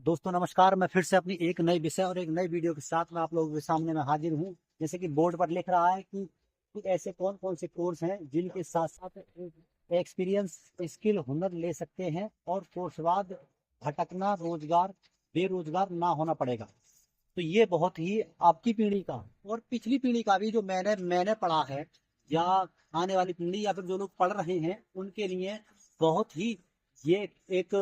दोस्तों नमस्कार। मैं फिर से अपनी एक नई विषय और एक नई वीडियो के साथ मैं आप लोगों के सामने में हाजिर हूँ। जैसे कि बोर्ड पर लिख रहा है कि ऐसे कौन कौन से कोर्स हैं जिनके साथ साथ एक्सपीरियंस, स्किल, हुनर ले सकते हैं और कोर्स बाद भटकना, रोजगार, बेरोजगार ना होना पड़ेगा। तो ये बहुत ही आपकी पीढ़ी का और पिछली पीढ़ी का भी जो मैंने पढ़ा है, या आने वाली पीढ़ी या फिर जो लोग पढ़ रहे हैं उनके लिए बहुत ही ये एक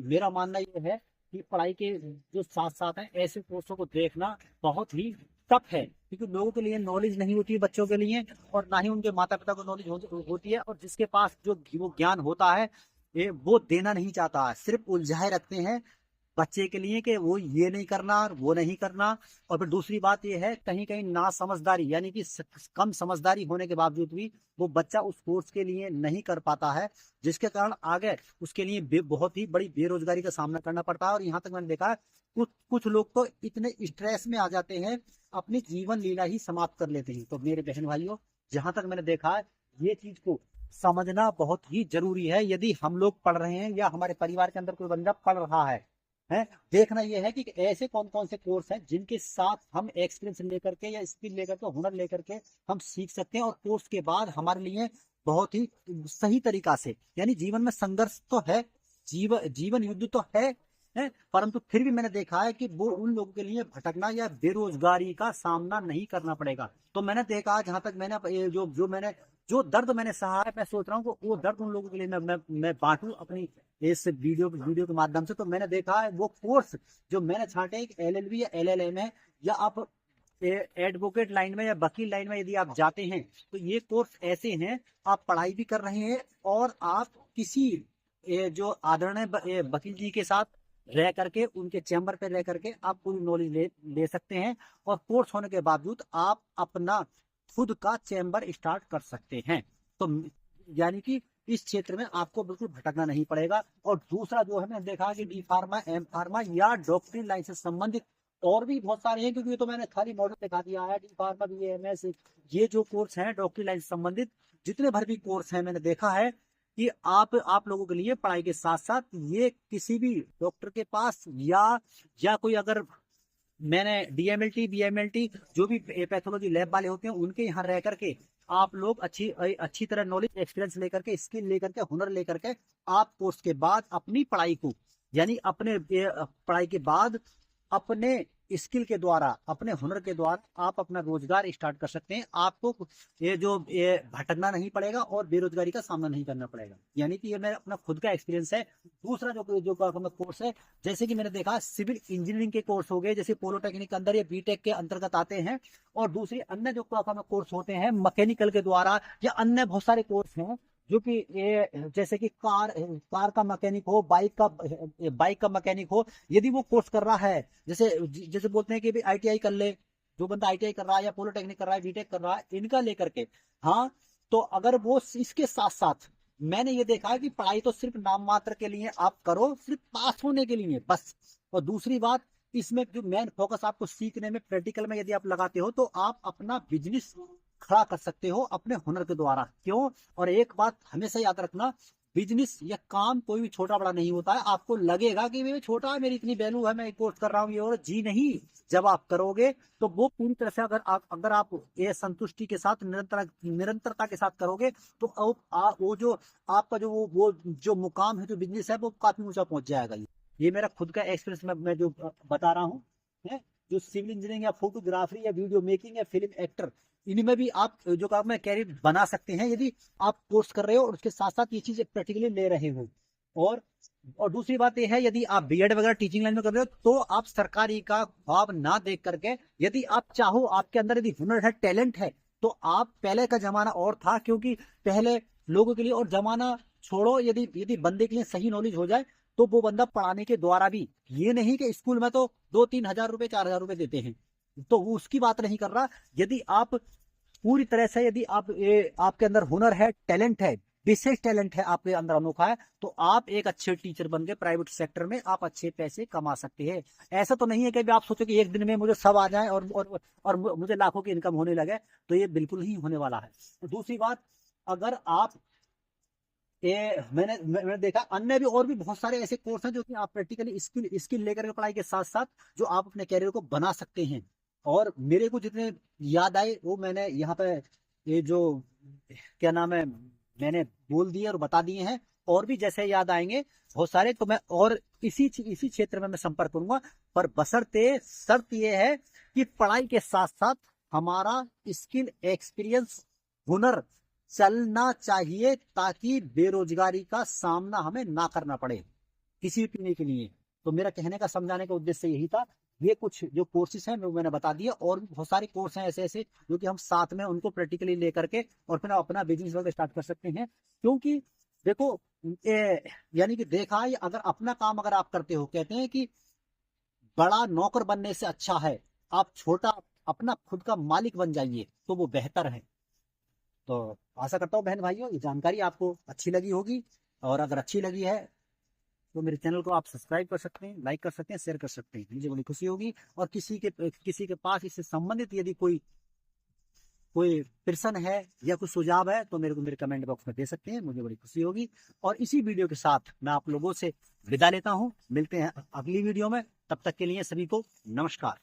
मेरा मानना ये है कि पढ़ाई के जो साथ साथ है ऐसे कोर्सों को देखना बहुत ही टफ है, क्योंकि लोगों के लिए नॉलेज नहीं होती है बच्चों के लिए, और ना ही उनके माता पिता को नॉलेज होती है, और जिसके पास जो वो ज्ञान होता है ये वो देना नहीं चाहता है, सिर्फ उलझाए रखते हैं बच्चे के लिए कि वो ये नहीं करना और वो नहीं करना। और फिर दूसरी बात ये है, कहीं कहीं ना समझदारी, यानी कि कम समझदारी होने के बावजूद भी वो बच्चा उस कोर्स के लिए नहीं कर पाता है, जिसके कारण आगे उसके लिए बहुत ही बड़ी बेरोजगारी का सामना करना पड़ता है। और यहाँ तक मैंने देखा है कुछ कुछ लोग तो इतने स्ट्रेस में आ जाते हैं, अपनी जीवन लीला ही समाप्त कर लेते हैं। तो मेरे बहन भाइयों, जहां तक मैंने देखा है ये चीज को समझना बहुत ही जरूरी है। यदि हम लोग पढ़ रहे हैं या हमारे परिवार के अंदर कोई बंदा पढ़ रहा है, देखना यह है कि ऐसे कौन कौन से कोर्स हैं जिनके साथ हम एक्सपीरियंस लेकर के या स्किल लेकर के, हुनर लेकर के हम सीख सकते हैं, और कोर्स के बाद हमारे लिए बहुत ही सही तरीका से, यानी जीवन में संघर्ष तो है, जीवन युद्ध तो है, परंतु फिर भी मैंने देखा है कि वो उन लोगों के लिए भटकना या बेरोजगारी का सामना नहीं करना पड़ेगा। तो मैंने देखा, जहां तक मैंने जो दर्द मैंने सहा है, मैं सोच रहा हूँ कि वो दर्द उन लोगों के लिए मैं बांटूं अपनी इस वीडियो के माध्यम से। तो मैंने देखा है वो कोर्स जो मैंने छांटे, एक एलएलबी या एलएलएम है, या आप एडवोकेट लाइन में या वकील लाइन में यदि आप जाते हैं, तो ये कोर्स ऐसे हैं, आप पढ़ाई भी कर रहे हैं और आप किसी जो आदरणीय वकील जी के साथ रह करके, उनके चैम्बर पे रह करके आप पूरी नॉलेज ले सकते हैं, और कोर्स होने के बावजूद आप अपना खुद का चैम्बर स्टार्ट कर सकते हैं। तो यानी कि इस क्षेत्र में आपको बिल्कुल भटकना नहीं पड़ेगा। और दूसरा जो है, मैंने देखा कि डी फार्मा, एम फार्मा या डॉक्टरी लाइन से संबंधित और भी बहुत सारे हैं, क्योंकि ये तो मैंने खाली मॉडल दिखा दिया है। D pharma, B M S, ये जो कोर्स हैं डॉक्टरी लाइन से संबंधित, जितने भर भी कोर्स हैं, मैंने देखा है कि आप लोगों के लिए पढ़ाई के साथ साथ ये किसी भी डॉक्टर के पास, या कोई अगर, मैंने डीएमएलटी, बीएमएलटी, जो भी पैथोलॉजी लैब वाले होते हैं उनके यहाँ रह करके आप लोग अच्छी अच्छी तरह नॉलेज, एक्सपीरियंस लेकर के, स्किल लेकर के, हुनर लेकर के, आप कोर्स के बाद अपनी पढ़ाई को, यानी अपने पढ़ाई के बाद अपने स्किल के द्वारा, अपने हुनर के द्वारा आप अपना रोजगार स्टार्ट कर सकते हैं। आपको ये भटकना नहीं पड़ेगा और बेरोजगारी का सामना नहीं करना पड़ेगा। यानी कि ये मेरा अपना खुद का एक्सपीरियंस है। दूसरा जो कोर्स है, जैसे कि मैंने देखा सिविल इंजीनियरिंग के कोर्स हो गए, जैसे पॉलिटेक्निक के अंदर या बीटेक के अंतर्गत आते हैं, और दूसरी अन्य जो कोर्स होते हैं मैकेनिकल के द्वारा, या अन्य बहुत सारे कोर्स हैं जो कि ये, जैसे कि कार का मैकेनिक हो, बाइक का मैकेनिक हो, यदि वो कोर्स कर रहा है, जैसे जैसे बोलते हैं कि आईटीआई कर ले, जो बंदा आईटीआई कर रहा है या पॉलिटेक्निक कर रहा है, बीटेक कर रहा है, इनका लेकर के, हाँ, तो अगर वो इसके साथ साथ, मैंने ये देखा है कि पढ़ाई तो सिर्फ नाम मात्र के लिए आप करो, सिर्फ पास होने के लिए बस। और दूसरी बात, इसमें जो मेन फोकस आपको सीखने में, प्रैक्टिकल में यदि आप लगाते हो, तो आप अपना बिजनेस खड़ा कर सकते हो अपने हुनर के द्वारा। क्यों? और एक बात हमेशा याद रखना, बिजनेस या काम कोई भी छोटा बड़ा नहीं होता है। आपको लगेगा कि ये छोटा है, मेरी इतनी वैल्यू है, मैं एक कोर्स कर रहा हूँ ये, और जी नहीं, जब आप करोगे तो वो पूरी तरह से, अगर आप ये संतुष्टि के साथ, निरंतरता के साथ करोगे, तो वो जो आपका वो जो मुकाम है, जो बिजनेस है, वो काफी ऊंचा पहुंच जाएगा। ये मेरा खुद का एक्सपीरियंस मैं जो बता रहा हूँ है। जो सिविल इंजीनियरिंग या फोटोग्राफी या वीडियो मेकिंग या फिल्म एक्टर, इनमें भी आप जो काम में कैरियर बना सकते हैं, यदि आप कोर्स कर रहे हो और उसके साथ साथ ये चीज प्रैक्टिकली ले रहे हो। और और दूसरी बात यह है, यदि आप बीएड वगैरह टीचिंग लाइन में कर रहे हो, तो आप सरकारी का ख्वाब ना देख करके, यदि आप चाहो, आपके अंदर यदि हुनर है, टैलेंट है, तो आप, पहले का जमाना और था, क्योंकि पहले लोगों के लिए, और जमाना छोड़ो, यदि यदि बंदे के लिए सही नॉलेज हो जाए, तो वो बंदा पढ़ाने के द्वारा भी, ये नहीं कि स्कूल में तो 2-3 हजार रुपए, 4 हजार रुपए देते हैं, तो वो उसकी बात नहीं कर रहा। यदि आप पूरी तरह से, यदि आपके अंदर हुनर है, टैलेंट है, विशेष टैलेंट है आपके अंदर, अनोखा है, तो आप एक अच्छे टीचर बन के प्राइवेट सेक्टर में आप अच्छे पैसे कमा सकते हैं। ऐसा तो नहीं है कि आप सोचो कि एक दिन में मुझे सब आ जाए और मुझे लाखों की इनकम होने लगे, तो ये बिल्कुल नहीं होने वाला है। दूसरी बात, अगर आप मैंने देखा अन्य भी और भी बहुत सारे ऐसे कोर्स हैं जो कि आप प्रैक्टिकली स्किल लेकर के पढ़ाई के साथ साथ जो आप अपने कैरियर को बना सकते हैं। और मेरे को जितने याद आए वो मैंने यहाँ पे ये जो क्या नाम है मैंने बोल दिए और बता दिए हैं। और भी जैसे याद आएंगे बहुत सारे तो मैं और इसी क्षेत्र में मैं संपर्क करूंगा। पर बशर्ते शर्त ये है कि पढ़ाई के साथ साथ हमारा स्किल एक्सपीरियंस हुनर चलना चाहिए ताकि बेरोजगारी का सामना हमें ना करना पड़े किसी भी पीने के लिए। तो मेरा कहने का समझाने का उद्देश्य यही था। ये कुछ जो कोर्सेज हैं वो मैंने बता दिया और भी बहुत सारे कोर्स हैं ऐसे ऐसे जो कि हम साथ में उनको प्रैक्टिकली लेकर के और फिर अपना बिजनेस वगैरह स्टार्ट कर सकते हैं। क्योंकि देखो यानी कि देखा है अगर अपना काम अगर आप करते हो कहते हैं कि बड़ा नौकर बनने से अच्छा है आप छोटा अपना खुद का मालिक बन जाइए तो वो बेहतर है। तो आशा करता हूँ बहन भाइयों ये जानकारी आपको अच्छी लगी होगी। और अगर अच्छी लगी है तो मेरे चैनल को आप सब्सक्राइब कर सकते हैं, लाइक कर सकते हैं, शेयर कर सकते हैं, मुझे बड़ी खुशी होगी। और किसी के पास इससे संबंधित यदि कोई कोई प्रश्न है या कुछ सुझाव है तो मेरे कमेंट बॉक्स में दे सकते हैं, मुझे बड़ी खुशी होगी। और इसी वीडियो के साथ मैं आप लोगों से विदा लेता हूं, मिलते हैं अगली वीडियो में। तब तक के लिए सभी को नमस्कार।